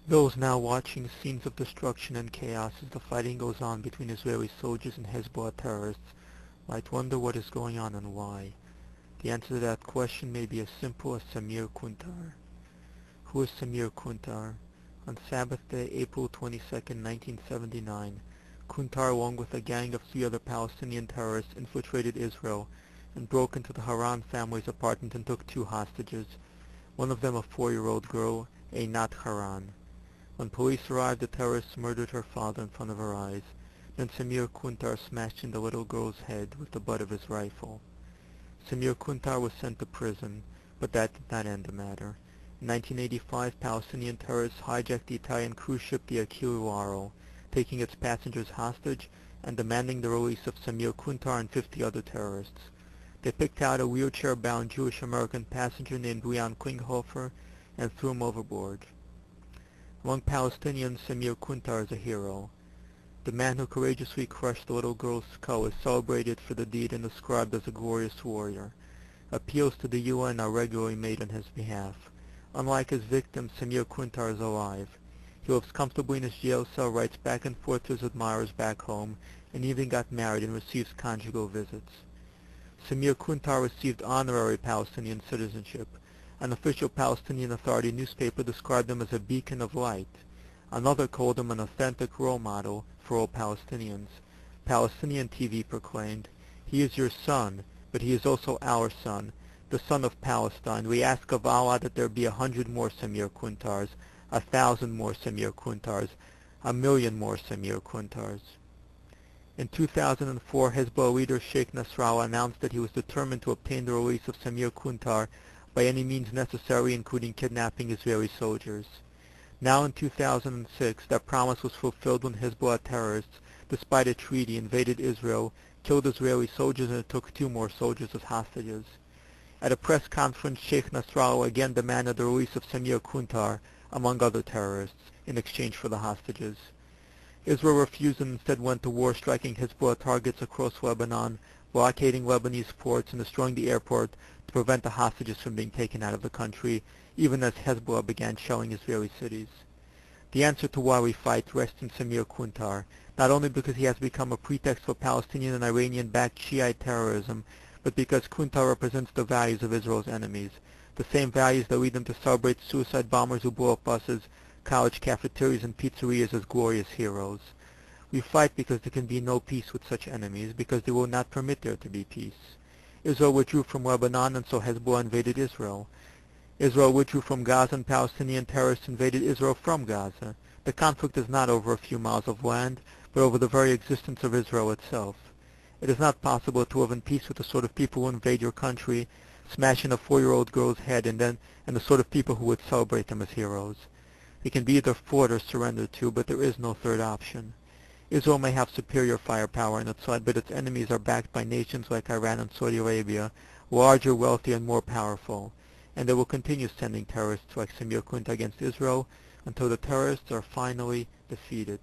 Those now watching scenes of destruction and chaos as the fighting goes on between Israeli soldiers and Hezbollah terrorists might wonder what is going on and why. The answer to that question may be as simple as Samir Kuntar. Who is Samir Kuntar? On Sabbath day, April 22, 1979, Kuntar, along with a gang of 3 other Palestinian terrorists, infiltrated Israel and broke into the Haran family's apartment and took 2 hostages, one of them a 4-year-old girl, Einat Haran. When police arrived, the terrorists murdered her father in front of her eyes. Then Samir Kuntar smashed in the little girl's head with the butt of his rifle. Samir Kuntar was sent to prison, but that did not end the matter. In 1985, Palestinian terrorists hijacked the Italian cruise ship the Achille Lauro, taking its passengers hostage and demanding the release of Samir Kuntar and 50 other terrorists. They picked out a wheelchair-bound Jewish-American passenger named Leon Klinghoffer and threw him overboard. Among Palestinians, Samir Kuntar is a hero. The man who courageously crushed the little girl's skull is celebrated for the deed and described as a glorious warrior. Appeals to the UN are regularly made on his behalf. Unlike his victim, Samir Kuntar is alive. He lives comfortably in his jail cell, writes back and forth to his admirers back home, and even got married and receives conjugal visits. Samir Kuntar received honorary Palestinian citizenship. An official Palestinian Authority newspaper described him as a beacon of light. Another called him an authentic role model for all Palestinians. Palestinian TV proclaimed, "He is your son, but he is also our son, the son of Palestine. We ask of Allah that there be 100 more Samir Kuntars, 1,000 more Samir Kuntars, 1,000,000 more Samir Kuntars." In 2004, Hezbollah leader Sheikh Nasrallah announced that he was determined to obtain the release of Samir Kuntar by any means necessary, including kidnapping Israeli soldiers. Now in 2006, that promise was fulfilled when Hezbollah terrorists, despite a treaty, invaded Israel, killed Israeli soldiers, and took 2 more soldiers as hostages. At a press conference, Sheikh Nasrallah again demanded the release of Samir Kuntar, among other terrorists, in exchange for the hostages. Israel refused and instead went to war, striking Hezbollah targets across Lebanon, blockading Lebanese ports, and destroying the airport to prevent the hostages from being taken out of the country, even as Hezbollah began shelling Israeli cities. The answer to why we fight rests in Samir Kuntar, not only because he has become a pretext for Palestinian and Iranian-backed Shiite terrorism, but because Kuntar represents the values of Israel's enemies, the same values that lead them to celebrate suicide bombers who blow up buses, college cafeterias, and pizzerias as glorious heroes. We fight because there can be no peace with such enemies, because they will not permit there to be peace. Israel withdrew from Lebanon, and so Hezbollah invaded Israel. Israel withdrew from Gaza, and Palestinian terrorists invaded Israel from Gaza. The conflict is not over a few miles of land, but over the very existence of Israel itself. It is not possible to live in peace with the sort of people who invade your country, smash in a 4-year-old girl's head, and the sort of people who would celebrate them as heroes. They can be either fought or surrendered to, but there is no third option. Israel may have superior firepower on its side, but its enemies are backed by nations like Iran and Saudi Arabia, larger, wealthier, and more powerful. And they will continue sending terrorists like Samir Kuntar against Israel until the terrorists are finally defeated.